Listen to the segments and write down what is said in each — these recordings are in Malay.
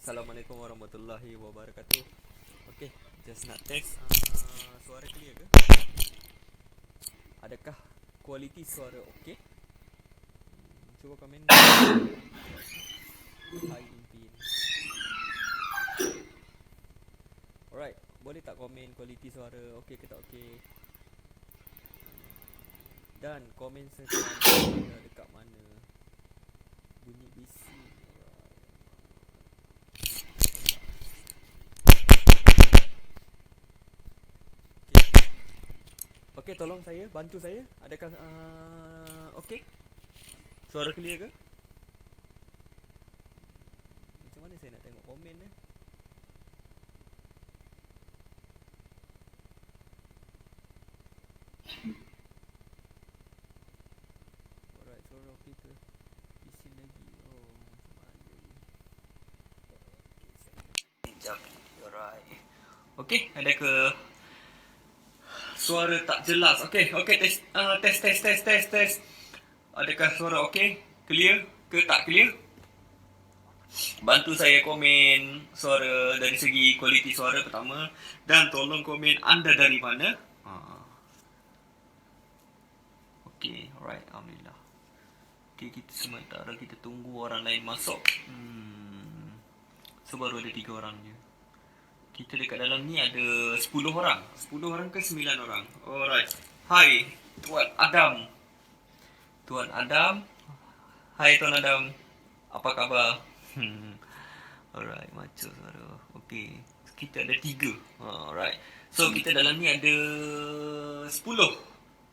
Assalamualaikum warahmatullahi wabarakatuh. Okey, just nak test suara clear ke? Adakah kualiti suara okey? Cuba komen. Hai Impin. Alright, boleh tak komen kualiti suara okey ke tak okey? Dan komen serta anda dekat mana. Bunyi bising. Okey, tolong saya, bantu saya. Adakah okey? Suara clear ke? Macam mana saya nak tengok komen eh? Alright, suara okey ke? Bising lagi. Oh, macam mana ni? Sekejap. Alright. Okey, ada ke suara tak jelas? Okey, test, test. Adakah suara okey? Clear ke tak clear? Bantu saya komen suara dari segi kualiti suara pertama dan tolong komen anda dari mana. Okey, alright, alhamdulillah. Okey, kita sementara kita tunggu orang lain masuk. So baru ada 3 orang je. Kita dekat dalam ni ada 10 orang. 10 orang ke 9 orang? Alright. Hai, Tuan Adam. Tuan Adam. Hai Tuan Adam. Apa khabar? Alright, macam suara. Okey. Kita ada 3. Alright. So kita dalam ni ada 10.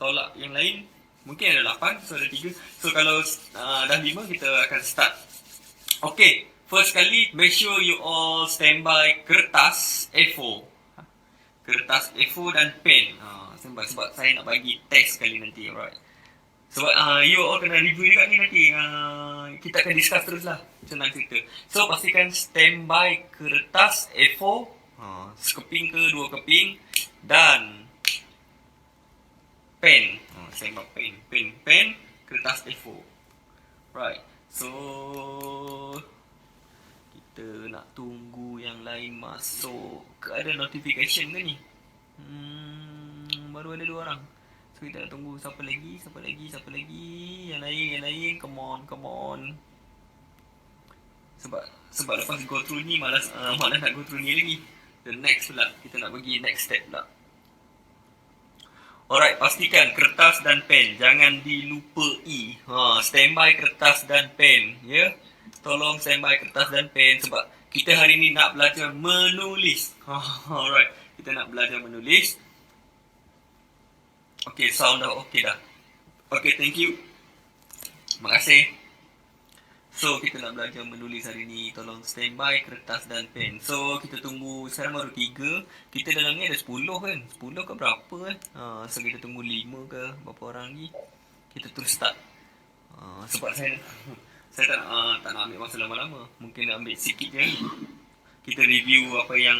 Tolak yang lain mungkin ada 8. So ada 3. So kalau dah 5 kita akan start. Okey. First kali, make sure you all standby kertas A4. Kertas A4 dan pen. Sebab saya nak bagi test sekali nanti, alright. Sebab you all kena review juga ni nanti. Kita akan discuss terus lah. Senang cerita. So, pastikan standby kertas A4. Sekeping ke 2 keping. Dan pen. Standby pen. Kertas A4. Right. So, kita nak tunggu yang lain masuk. Ada notification ke ni? Baru ada 2 orang. So kita nak tunggu siapa lagi. Yang lain. Come on. Sebab lepas go through ni malas nak go through ni lagi. The next pula. Kita nak pergi next step pula. Alright, pastikan kertas dan pen. Jangan dilupai. Standby kertas dan pen. Ya. Tolong standby kertas dan pen sebab kita hari ni nak belajar menulis. Alright, kita nak belajar menulis. Okay, sound dah okay dah. Okay, thank you. Terima kasih. So, kita nak belajar menulis hari ni. Tolong standby kertas dan pen. So, kita tunggu. Sekarang baru 3. Kita dalam ni ada 10 kan? 10 ke berapa kan? So, kita tunggu 5 ke berapa orang lagi. Kita terus start. Sebab saya tak nak ambil masa lama-lama. Mungkin nak ambil sikit je. Kita review apa yang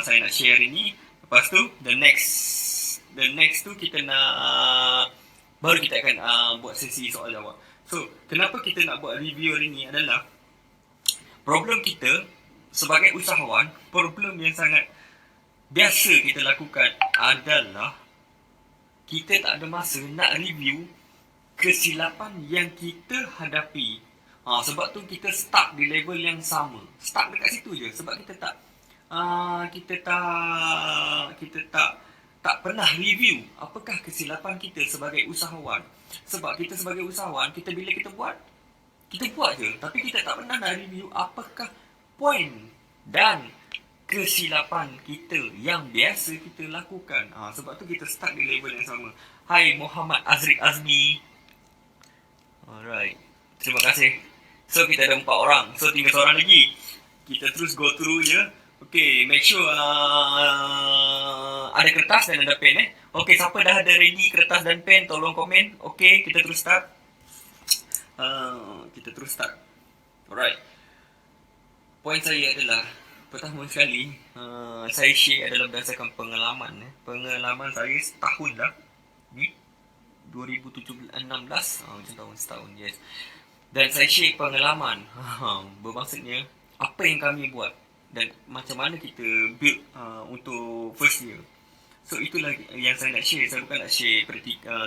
saya nak share ini. Lepas tu, the next tu kita nak baru kita akan buat sesi soal jawab. So, kenapa kita nak buat review hari ni adalah problem kita sebagai usahawan, problem yang sangat biasa kita lakukan adalah kita tak ada masa nak review kesilapan yang kita hadapi. Sebab tu kita start di level yang sama. Start dekat situ je. Sebab kita tak pernah review apakah kesilapan kita sebagai usahawan. Sebab kita sebagai usahawan, bila kita buat je. Tapi kita tak pernah nak review apakah poin dan kesilapan kita yang biasa kita lakukan. Sebab tu kita start di level yang sama. Hai Muhammad Azriq Azmi. Alright. Terima kasih. So, kita ada 4 orang. So, tinggal seorang lagi. Kita terus go through je. Okay, make sure ada kertas dan ada pen Okay, siapa dah ada ready kertas dan pen, tolong komen. Okay, kita terus start. Alright. Poin saya adalah, pertama sekali, saya share adalah berdasarkan pengalaman. Pengalaman saya setahun dah. Ni 2016, macam tahun setahun, yes. Dan saya share pengalaman. Bermaksudnya apa yang kami buat dan macam mana kita build untuk first year. So itulah yang saya nak share. Saya bukan nak share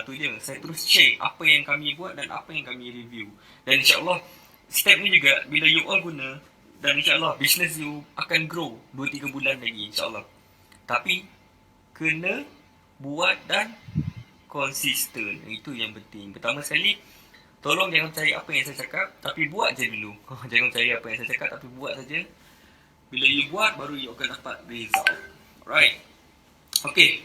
tu je. Saya terus share apa yang kami buat dan apa yang kami review. Dan insyaAllah step ni juga bila you all guna, dan insyaAllah business you akan grow 2-3 bulan lagi insyaAllah. Tapi kena buat dan konsisten. Itu yang penting. Pertama sekali, tolong jangan cari apa yang saya cakap, tapi buat je dulu. Jangan cari apa yang saya cakap, tapi buat saja. Bila you buat, baru you akan dapat result. Alright. Okay.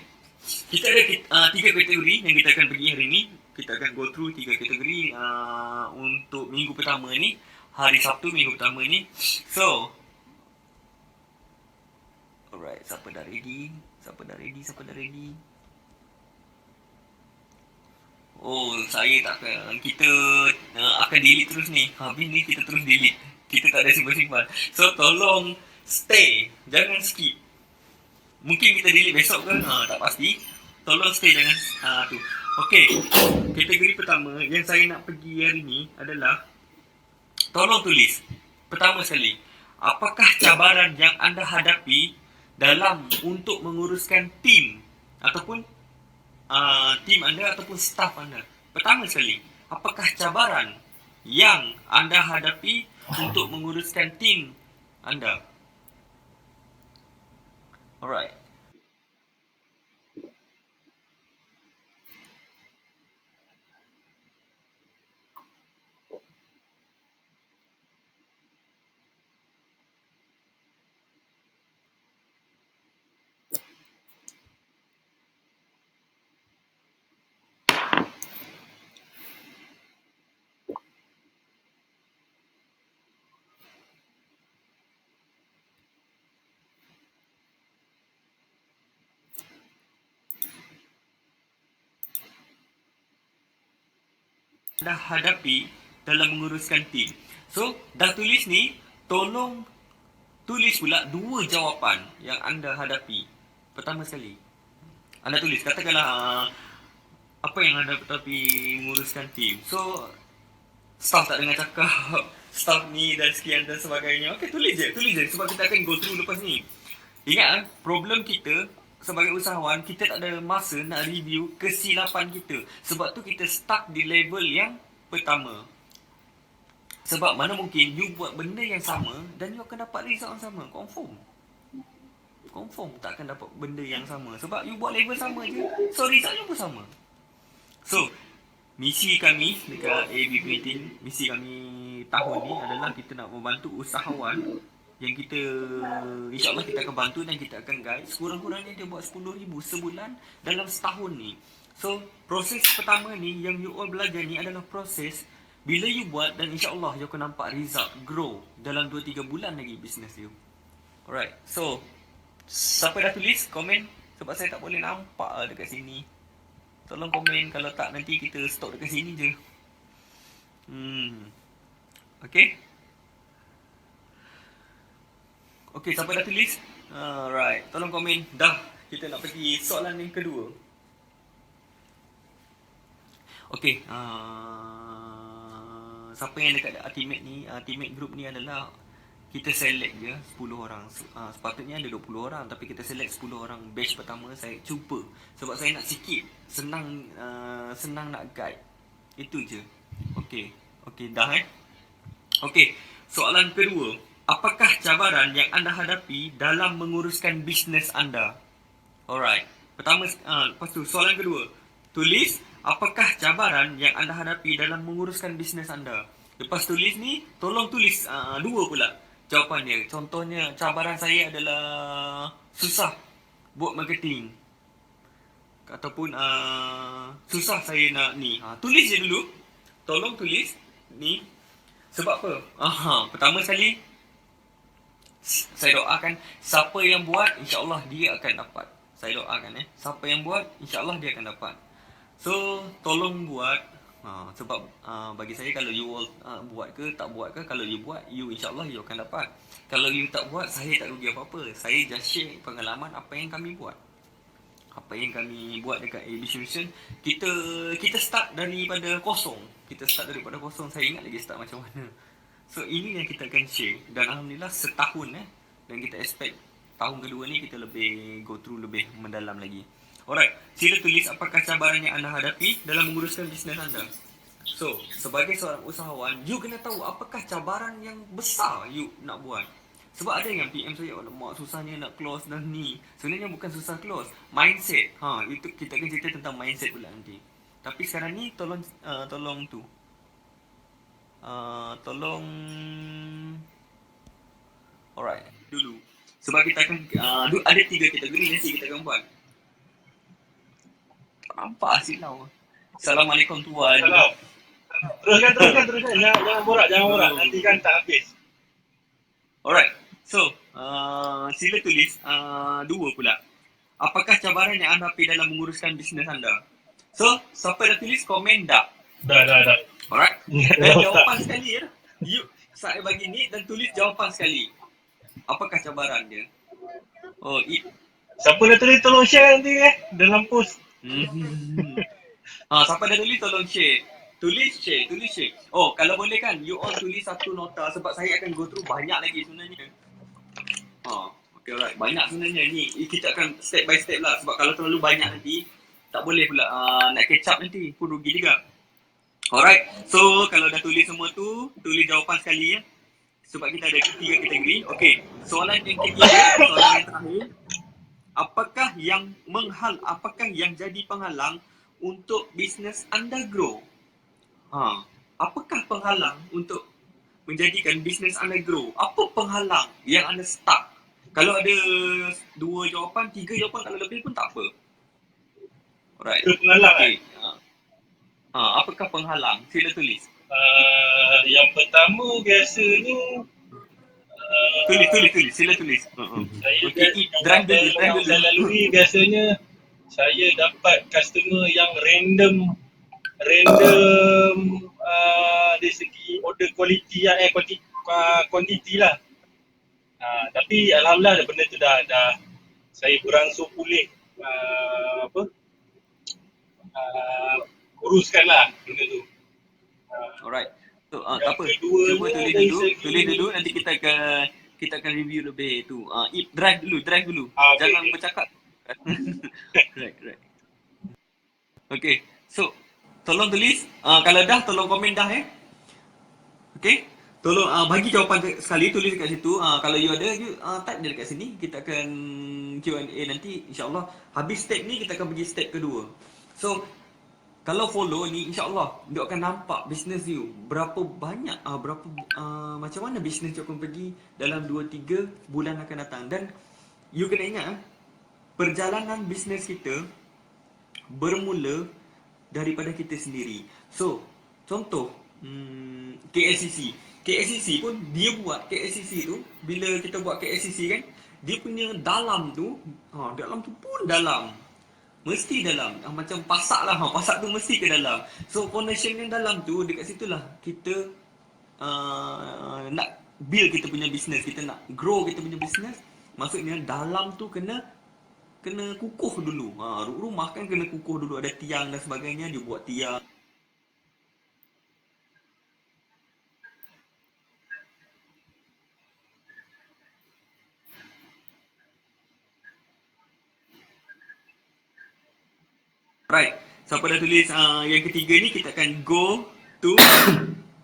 Kita ada 3 kategori yang kita akan pergi hari ni. Kita akan go through 3 kategori untuk minggu pertama ni. Hari Sabtu minggu pertama ni. So, alright. Siapa dah ready? Oh, saya tak akan. Kita akan delete terus ni. Habis ni kita terus delete. Kita tak ada simpan-simpan. So, tolong stay. Jangan skip. Mungkin kita delete besok ke? Tak pasti. Tolong stay jangan tu. Okay. Kategori pertama yang saya nak pergi hari ni adalah, tolong tulis. Pertama sekali, apakah cabaran yang anda hadapi dalam untuk menguruskan tim ataupun tim anda ataupun staff anda? Pertama sekali, apakah cabaran yang anda hadapi untuk menguruskan tim anda? Alright. Dah hadapi dalam menguruskan tim. So, dah tulis ni, tolong tulis pula 2 jawapan yang anda hadapi. Pertama sekali, anda tulis, katakanlah apa yang anda hadapi menguruskan tim. So, staff tak dengar cakap, staff ni dan sekian dan sebagainya. Okay, tulis je. Sebab kita akan go through lepas ni. Ingat, problem kita sebagai usahawan, kita tak ada masa nak review kesilapan kita. Sebab tu kita stuck di level yang pertama. Sebab mana mungkin you buat benda yang sama dan you akan dapat result yang sama. Confirm tak akan dapat benda yang sama. Sebab you buat level sama je. So resultnya pun sama. So, misi kami dekat AB Printing, misi kami tahun ni adalah kita nak membantu usahawan yang kita, insyaAllah kita akan bantu dan kita akan guide. Sekurang-kurangnya dia buat 10,000 sebulan dalam setahun ni. So, proses pertama ni yang you all belajar ni adalah proses bila you buat dan insyaAllah you akan nampak result grow dalam 2-3 bulan lagi business you. Alright, so siapa dah tulis, komen. Sebab saya tak boleh nampak dekat sini. Tolong komen, kalau tak nanti kita stop dekat sini je. Okay. Okay, siapa dah tulis? Alright, tolong komen. Dah, kita nak pergi soalan yang kedua. Okay, siapa yang dekat teammate ni, teammate group ni adalah kita select je 10 orang. Sepatutnya ada 20 orang, tapi kita select 10 orang batch pertama. Saya cuba sebab saya nak sikit senang nak guide. Itu je. Okay, dah Okay, soalan kedua, apakah cabaran yang anda hadapi dalam menguruskan bisnes anda? Alright. Pertama, lepas tu soalan kedua, tulis apakah cabaran yang anda hadapi dalam menguruskan bisnes anda. Lepas tulis ni, tolong tulis 2 pula jawapan dia. Contohnya, cabaran saya adalah susah buat marketing. Ataupun susah saya nak ni. Tulis je dulu. Tolong tulis ni. Sebab apa? Pertama sekali, saya doakan siapa yang buat, insyaAllah dia akan dapat. Saya doakan siapa yang buat, insyaAllah dia akan dapat. So, tolong buat. Sebab bagi saya, kalau you all buat ke tak buat ke, kalau you buat, you insyaAllah you akan dapat. Kalau you tak buat, saya tak rugi apa-apa. Saya just share pengalaman apa yang kami buat. Apa yang kami buat dekat AB Solution. Kita start daripada kosong. Saya ingat lagi start macam mana. So ini yang kita akan share, dan alhamdulillah setahun dan kita expect tahun kedua ni kita lebih go through lebih mendalam lagi. Alright, sila tulis apakah cabaran yang anda hadapi dalam menguruskan bisnes anda. So, sebagai seorang usahawan, you kena tahu apakah cabaran yang besar you nak buat. Sebab ada yang PM saya, alamak susahnya nak close dan ni. Sebenarnya bukan susah close, mindset. Itu kita akan cerita tentang mindset pula nanti. Tapi sekarang ni tolong tolong alright dulu. Sebab kita akan ada 3 kategori nanti kita akan buat. Nampak silau. Assalamualaikum tuan. Salam. Teruskan. Jangan borak. Nanti kan tak habis. Alright. So, sila tulis 2 pula. Apakah cabaran yang anda hadapi dalam menguruskan bisnes anda? So, siapa dah tulis komen dah? Dah. Alright. Dan jawapan sekali ya. You, saya bagi ni dan tulis jawapan sekali. Apakah cabaran dia? Oh, siapa dah tulis tolong share nanti dalam post. Siapa dah tulis tolong share. Tulis share. Oh, kalau boleh kan you all tulis satu nota sebab saya akan go through banyak lagi sebenarnya. Okay, alright. Banyak sebenarnya ni. Kita akan step by step lah sebab kalau terlalu banyak nanti tak boleh pula nak catch up nanti pun rugi juga. Alright. So, kalau dah tulis semua tu, tulis jawapan sekali ya. Sebab kita ada 3 kategori. Okay. Soalan yang ketiga, soalan yang terakhir. Apakah yang jadi penghalang untuk bisnes anda grow? Apakah penghalang untuk menjadikan bisnes anda grow? Apa penghalang yang anda stuck? Kalau ada 2 jawapan, 3 jawapan, kalau lebih pun tak apa. Alright. Penghalang okay. Apakah penghalang? Sila tulis. Yang pertama biasanya tulis. Sila tulis. Saya lalui biasanya saya dapat customer yang random dari segi order quality quantity lah. Tapi alhamdulillah benda tu dah saya berangsur pulih uruskan lah benda tu. Alright. So, tak apa. Cuba tulis dulu nanti kita akan review lebih tu. Drive dulu. Jangan bercakap. Right. Okay. So, tolong tulis. Kalau dah, tolong komen dah Okay. Tolong bagi jawapan sekali, tulis dekat situ. Kalau you ada, you type dia dekat sini. Kita akan Q&A nanti. InsyaAllah. Habis step ni, kita akan pergi step kedua. So, kalau follow ni, insyaAllah dia akan nampak bisnes you berapa banyak, macam mana bisnes you akan pergi dalam 2-3 bulan akan datang. Dan you kena ingat, perjalanan bisnes kita bermula daripada kita sendiri. So, contoh KSCC pun dia buat KSCC tu, bila kita buat KSCC kan, dia punya dalam tu pun dalam. Mesti dalam. Macam pasak lah. Pasak tu mesti ke dalam. So, foundation yang dalam tu, dekat situlah kita nak build kita punya business. Kita nak grow kita punya business. Maksudnya, dalam tu kena kukuh dulu. Rumah kan kena kukuh dulu. Ada tiang dan sebagainya. Dia buat tiang. Right. Siapa dah tulis yang ketiga ni, kita akan go to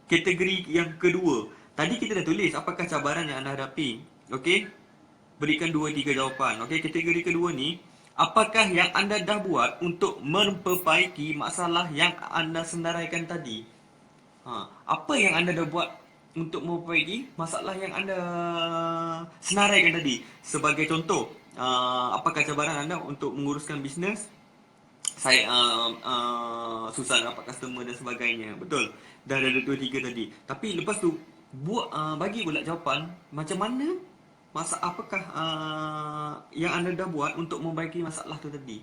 kategori yang kedua. Tadi kita dah tulis apakah cabaran yang anda hadapi. Okay. Berikan 2-3 jawapan. Okay. Kategori kedua ni, apakah yang anda dah buat untuk memperbaiki masalah yang anda senaraikan tadi? Apa yang anda dah buat untuk memperbaiki masalah yang anda senaraikan tadi? Sebagai contoh, apakah cabaran anda untuk menguruskan bisnes? Saya susah dapat customer dan sebagainya. Betul. Dah ada 2-3 tadi. Tapi lepas tu bagi pula jawapan macam mana, apakah yang anda dah buat untuk memperbaiki masalah tu tadi.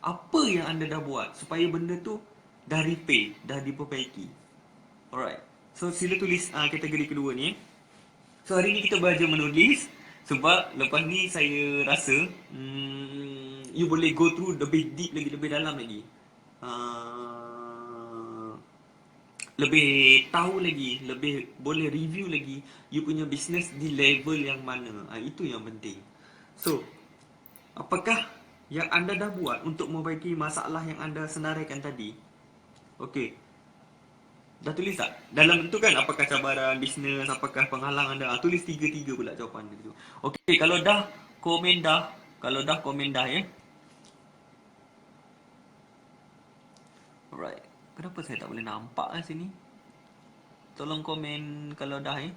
Apa yang anda dah buat supaya benda tu dah repair, dah diperbaiki. Alright. So sila tulis kategori kedua ni. So hari ni kita belajar menulis. Sebab lepas ni saya rasa you boleh go through lebih deep lagi, lebih dalam lagi. lebih tahu lagi, lebih boleh review lagi you punya business di level yang mana. Itu yang penting. So, apakah yang anda dah buat untuk memperbaiki masalah yang anda senaraikan tadi? Okey. Dah tulis tak? Dalam tu kan apakah cabaran bisnes, apakah penghalang anda? Tulis tiga-tiga pula jawapan dia tu. Okey, kalau dah komen dah, kalau dah komen dah ya. Alright. Kenapa saya tak boleh nampak kat sini? Tolong komen kalau dah ya.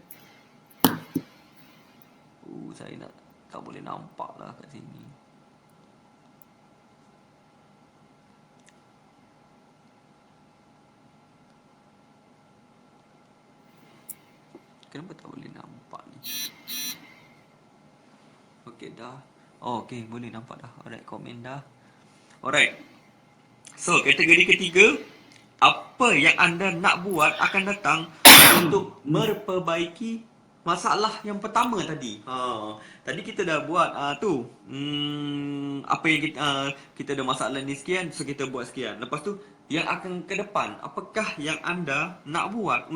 Saya nak tak boleh nampak lah kat sini. Kenapa tak boleh nampak ni? Okey dah. Oh okey, boleh nampak dah. Alright, komen dah. Alright. So, kategori ketiga, apa yang anda nak buat akan datang untuk memperbaiki masalah yang pertama tadi. Tadi kita dah buat tu. Apa yang kita ada masalah ni sekian, so kita buat sekian. Lepas tu yang akan ke depan, apakah yang anda nak buat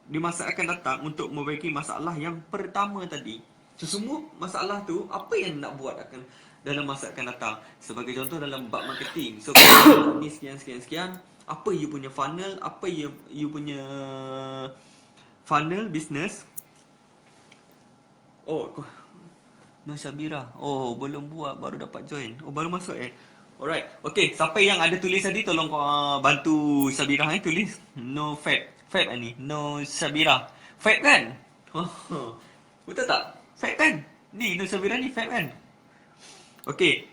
di masa akan datang untuk memperbaiki masalah yang pertama tadi. So, semua masalah tu apa yang nak buat akan dalam masa akan datang. Sebagai contoh dalam bab marketing. So kalau ni sekian, apa you punya funnel, apa you punya funnel business. Oh, Nur Syabira. Oh, belum buat, baru dapat join. Oh, baru masuk Alright. Okay, siapa yang ada tulis tadi tolong bantu Syabira tulis. No Fab. Fab ni. No Syabira. Fab kan? Betul tak? Fab kan? Ni Nur Syabira ni Fab kan? Okay.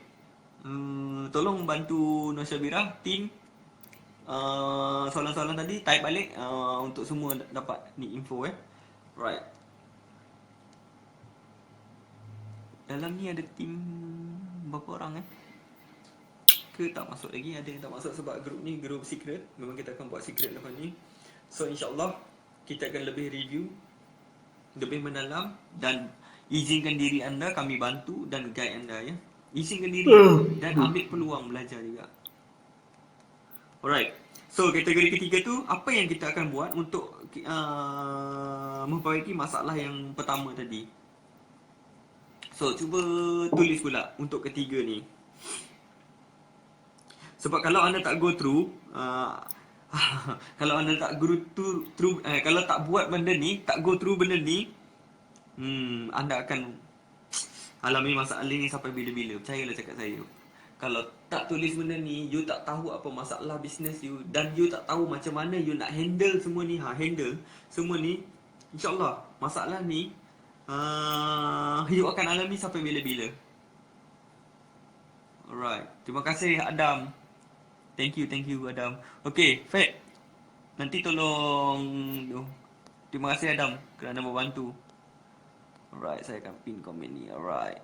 Tolong bantu Nur Syabira, team. Soalan-soalan tadi type balik untuk semua dapat ni info Right. Dalam ni ada team berapa orang Ke tak masuk lagi? Ada yang tak masuk sebab grup ni grup secret. Memang kita akan buat secret lepas ni. So insyaAllah kita akan lebih review, lebih mendalam, dan izinkan diri anda kami bantu dan guide anda Izinkan diri dan ambil peluang belajar juga. Alright. So kategori ketiga tu, apa yang kita akan buat untuk memperbaiki masalah yang pertama tadi. So cuba tulis pula untuk ketiga ni. Sebab kalau anda tak go through kalau anda tak go through kalau tak buat benda ni, tak go through benda ni, anda akan alami masalah ni sampai bila-bila. Percayalah cakap saya. Kalau tak tulis benda ni, you tak tahu apa masalah bisnes you, dan you tak tahu macam mana you nak handle semua ni. Handle semua ni, InsyaAllah masalah ni you akan alami sampai bila-bila. Alright. Terima kasih Adam. Thank you Adam. Okay, Fat. Nanti tolong. Terima kasih Adam kerana membantu. Alright, saya akan pin komen ni. Alright.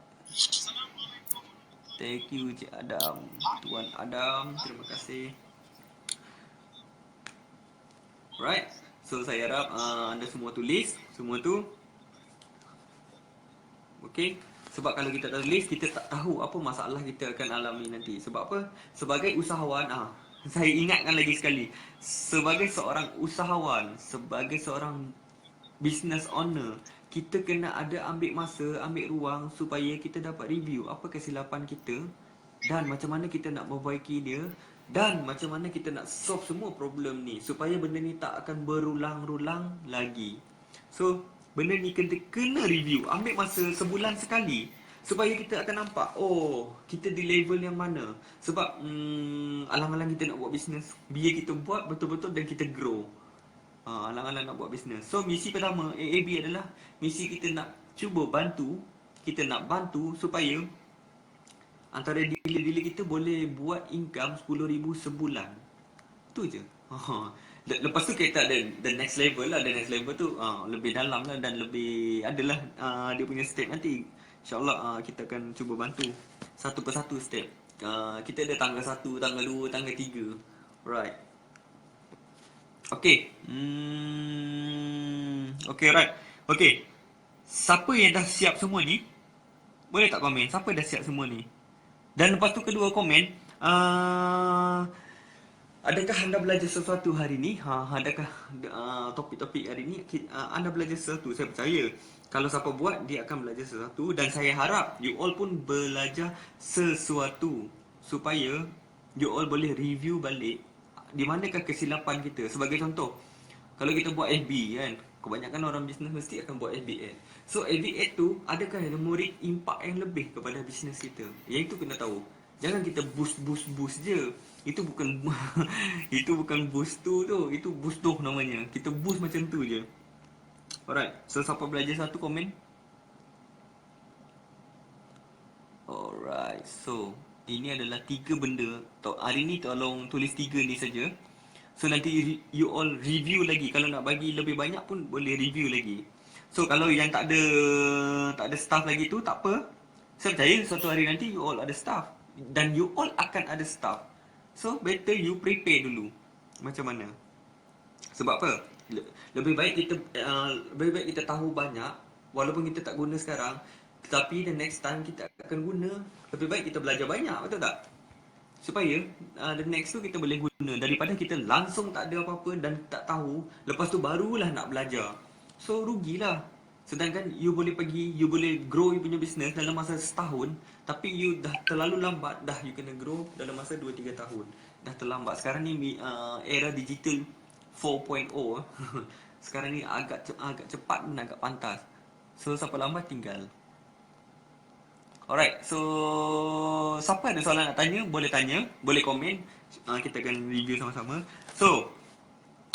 Thank you Cik Adam. Tuan Adam, terima kasih. Alright. So saya harap anda semua tulis semua tu. Okay. Sebab kalau kita tak tulis, kita tak tahu apa masalah kita akan alami nanti. Sebab apa? Sebagai usahawan, saya ingatkan lagi sekali. Sebagai seorang usahawan, sebagai seorang business owner, kita kena ada ambil masa, ambil ruang supaya kita dapat review apa kesilapan kita dan macam mana kita nak memperbaiki dia dan macam mana kita nak solve semua problem ni supaya benda ni tak akan berulang-ulang lagi. So, benda ni kena review, ambil masa sebulan sekali supaya kita akan nampak, oh, kita di level yang mana. Sebab alang-alang kita nak buat bisnes, biar kita buat betul-betul dan kita grow. Alang-alang nak buat bisnes. So misi pertama AAB adalah misi kita nak cuba bantu, kita nak bantu supaya antara dealer-dealer kita boleh buat income 10,000 sebulan. Tu je. Lepas tu kita ada the next level lah. The next level tu lebih dalam lah dan lebih adalah dia punya step nanti. InsyaAllah kita akan cuba bantu satu persatu step. Kita ada tangga 1, tangga 2, tangga 3. Right. Okay. Okay, right. Okay. Siapa yang dah siap semua ni? Boleh tak komen? Siapa dah siap semua ni? Dan lepas tu kedua komen, Adakah anda belajar sesuatu hari ni? Adakah topik-topik hari ni anda belajar sesuatu? Saya percaya kalau siapa buat, dia akan belajar sesuatu. Dan saya harap you all pun belajar sesuatu supaya you all boleh review balik di manakah kesilapan kita. Sebagai contoh, kalau kita buat FB kan, kebanyakan orang bisnes mesti akan buat FB ad. So FB ad tu, adakah yang memberi impak yang lebih kepada bisnes kita? Yang itu kena tahu. Jangan kita boost je. Itu bukan itu bukan boost tu. Itu boost tu namanya. Kita boost macam tu je. Alright. So siapa belajar satu komen? Alright. So ini adalah 3 benda. Hari ni tolong tulis 3 ni saja. So nanti you all review lagi. Kalau nak bagi lebih banyak pun boleh review lagi. So kalau yang tak ada staff lagi tu, tak apa. Saya percaya suatu hari nanti you all ada staff. Dan you all akan ada staff. So better you prepare dulu. Macam mana? Sebab apa? Lebih baik kita tahu banyak walaupun kita tak guna sekarang, tetapi the next time kita akan guna. Lebih baik kita belajar banyak, betul tak? Supaya the next tu kita boleh guna daripada kita langsung tak ada apa-apa dan tak tahu, lepas tu barulah nak belajar. So rugilah. Sedangkan you boleh grow you punya business dalam masa setahun, tapi you dah terlalu lambat, dah you kena grow dalam masa 2-3 tahun. Dah terlambat. Sekarang ni era digital 4.0. Sekarang ni agak cepat dan agak pantas. So siapa lambat tinggal. Alright, so siapa ada soalan nak tanya, boleh komen. Kita akan review sama-sama. So,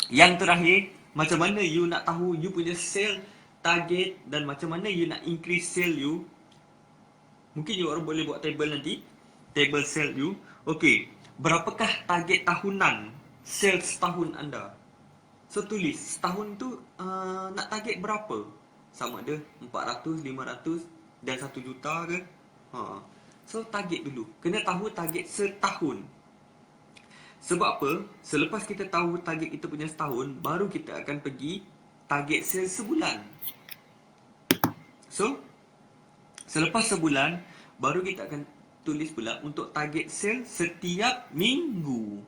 yang terakhir, macam mana you nak tahu you punya sale target dan macam mana you nak increase sale you. Mungkin you orang boleh buat table nanti. Table sale you. Okay, berapakah target tahunan sale setahun anda? So tulis, setahun tu nak target berapa? Sama ada 400, 500 dan 1 juta ke? So target dulu. Kena tahu target setahun. Sebab apa? Selepas kita tahu target kita punya setahun, baru kita akan pergi target sale sebulan. So selepas sebulan, baru kita akan tulis pula untuk target sale setiap minggu.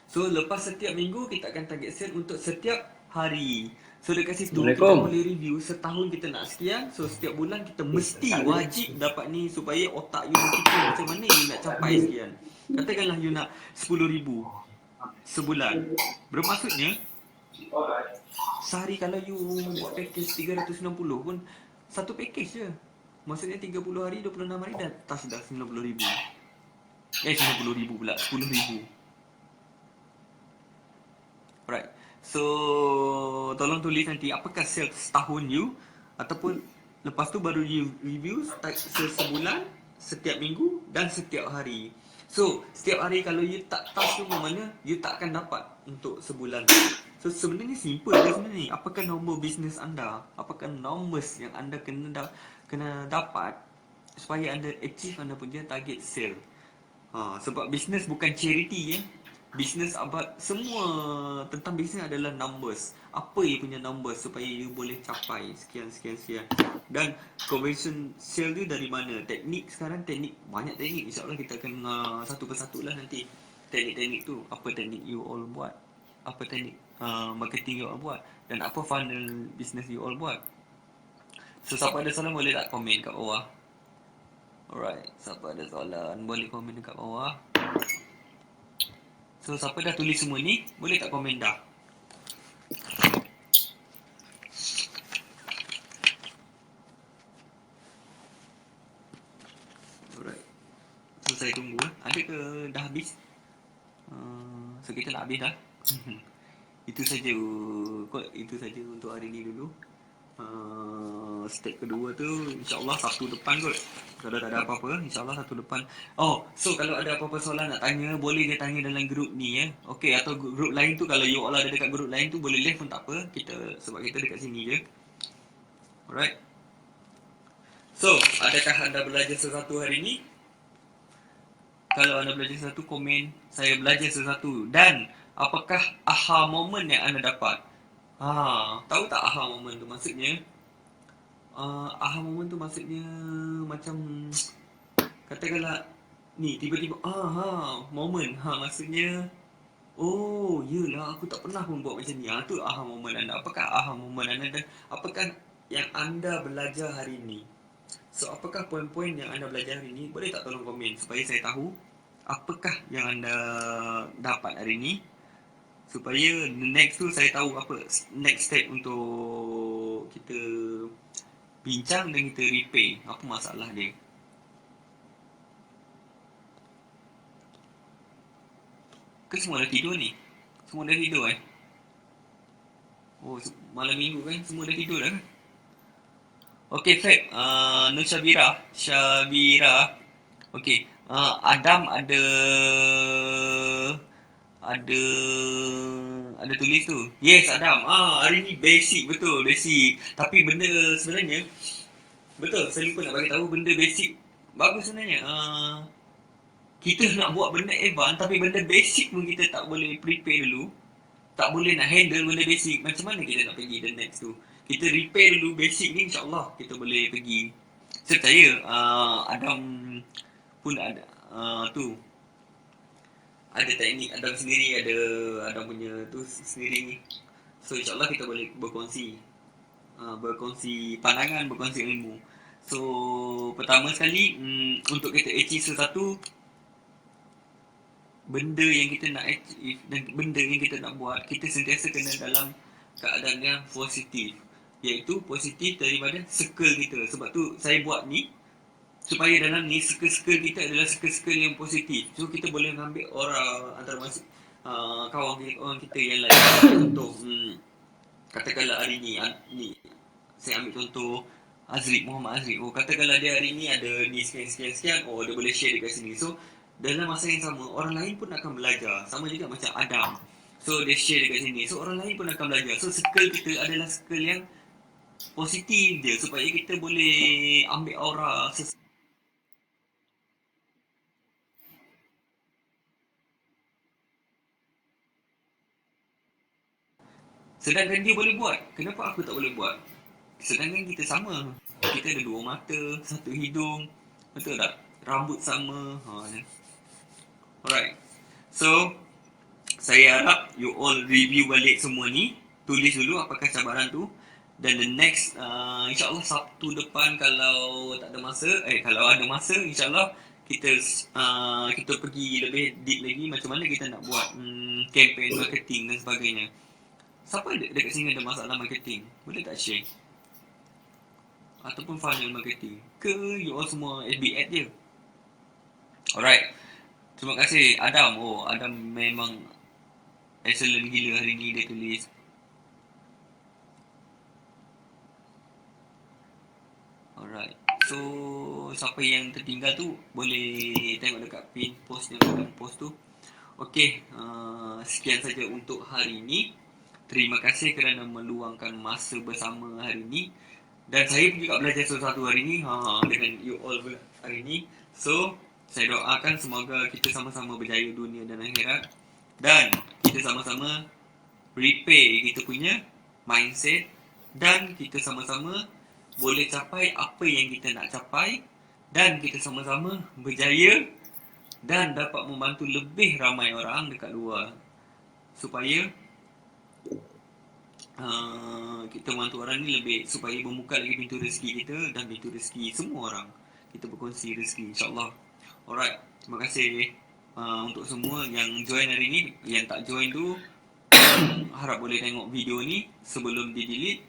So lepas setiap minggu, kita akan target sale untuk setiap hari. So dekat situ kita boleh review setahun kita nak sekian. So setiap bulan kita mesti wajib dapat ni supaya otak you berfikir macam mana you nak capai sekian. Katakanlah you nak 10,000 sebulan. Bermaksudnya sehari kalau you buat package 360 pun satu package je. Maksudnya 30 hari, 26 hari dah tas dah 90,000. 90,000 pula, 10,000. Alright. So tolong tulis nanti apakah sales setahun you, ataupun lepas tu baru you review sales sebulan, setiap minggu dan setiap hari. So setiap hari kalau you tak task tu mana, you tak akan dapat untuk sebulan. So sebenarnya simple je sebenarnya. Apakah nombor bisnes anda? Apakah numbers yang anda kena dapat supaya anda achieve anda punya target sale? Sebab bisnes bukan charity. Bisnes abad, semua tentang bisnes adalah numbers. Apa you punya numbers supaya you boleh capai sekian. Dan conversion sale tu dari mana? Teknik sekarang, banyak teknik. InsyaAllah kita akan satu persatu lah nanti. Teknik-teknik tu, apa teknik you all buat, apa teknik marketing you all buat, dan apa funnel business you all buat. So siapa ada soalan boleh tak komen kat bawah. Alright, siapa ada soalan boleh komen dekat bawah. So siapa dah tulis semua ni, boleh tak komen dah? Alright. So saya tunggu. Ada ke dah habis? So kita nak habis dah. Itu saja untuk hari ni dulu. Step kedua tu insyaAllah Sabtu depan kot. Kalau tak ada apa-apa, insyaAllah Sabtu depan. So kalau ada apa-apa soalan nak tanya, boleh dia tanya dalam grup ni Okay, atau grup lain tu, kalau you all ada dekat grup lain tu, boleh live pun tak apa. Sebab kita dekat sini je. Alright. So, adakah anda belajar sesuatu hari ni? Kalau anda belajar sesuatu, komen saya belajar sesuatu. Dan apakah aha moment yang anda dapat? Tahu tak aha moment tu maksudnya? Aha moment tu maksudnya macam katakanlah ni tiba-tiba moment. Maksudnya Oh, yelah, aku tak pernah pun buat macam ni. Tu aha moment anda. Apakah aha moment anda dan apakah yang anda belajar hari ini? So, apakah poin-poin yang anda belajar hari ini? Boleh tak tolong komen supaya saya tahu apakah yang anda dapat hari ini, supaya the next tu saya tahu apa next step untuk kita bincang dan kita repair apa masalah dia. Ke semua dah tidur ni? Semua dah tidur eh? Oh, malam minggu kan? Semua dah tidur dah kan? Okey, Feb. Nur Syabira. Okey. Adam ada ada tulis tu. Yes, Adam. Hari ni basic betul, basic. Tapi benda sebenarnya betul, saya lupa nak bagi tahu benda basic. Bagus sebenarnya. Kita nak buat benda advance tapi benda basic pun kita tak boleh prepare dulu. Tak boleh nak handle benda basic. Macam mana kita nak pergi the next tu? Kita repair dulu basic ni, insyaAllah kita boleh pergi. Saya percaya Adam pun ada tu. Ada teknik Adam sendiri, ada Adam punya tu sendiri ni. So insyaAllah kita boleh berkongsi pandangan, berkongsi ilmu. So pertama sekali untuk kita achieve sesuatu, benda yang kita nak achieve dan benda yang kita nak buat, kita sentiasa kena dalam keadaan yang positif, iaitu positif daripada circle kita. Sebab tu saya buat ni supaya dalam ni circle kita adalah circle yang positif. So kita boleh mengambil orang antara kawan kita yang lain. Contoh katakanlah hari ni saya ambil contoh Muhammad Azri. Oh, katakanlah dia hari ni ada ni sekian. Oh, dia boleh share dekat sini. So dalam masa yang sama, orang lain pun akan belajar. Sama juga macam Adam. So dia share dekat sini. So orang lain pun akan belajar. So circle kita adalah circle yang positif je, supaya kita boleh ambil aura sedangkan dia boleh buat. Kenapa aku tak boleh buat? Sedangkan kita sama. Kita ada dua mata, satu hidung. Betul tak? Rambut sama. Alright. So, saya harap you all review balik semua ni. Tulis dulu apakah cabaran tu. Dan the next, insyaAllah Sabtu depan kalau tak ada masa, kalau ada masa, insyaAllah kita pergi lebih deep lagi macam mana kita nak buat campaign marketing dan sebagainya. Siapa dekat sini ada masalah marketing? Boleh tak share? Ataupun funnel marketing? Ke you all semua FB ad je? Alright. Terima kasih Adam. Oh, Adam memang excellent gila hari ni dia tulis. Alright. So, siapa yang tertinggal tu boleh tengok dekat pin post yang akan post tu. Okey, sekian saja untuk hari ini. Terima kasih kerana meluangkan masa bersama hari ini. Dan saya juga belajar sesuatu hari ini dengan you all hari ini. So, saya doakan semoga kita sama-sama berjaya dunia dan akhirat. Dan kita sama-sama repair kita punya mindset. Dan kita sama-sama boleh capai apa yang kita nak capai. Dan kita sama-sama berjaya dan dapat membantu lebih ramai orang dekat luar. Supaya kita bantu orang ni lebih, supaya membuka lagi pintu rezeki kita dan pintu rezeki semua orang. Kita berkongsi rezeki, insyaAllah. Alright, terima kasih untuk semua yang join hari ni. Yang tak join tu harap boleh tengok video ni sebelum di delete.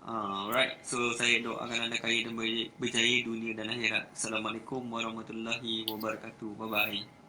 Alright, so saya doakan anda kaya dan berjaya dunia dan akhirat. Assalamualaikum warahmatullahi wabarakatuh. Bye bye.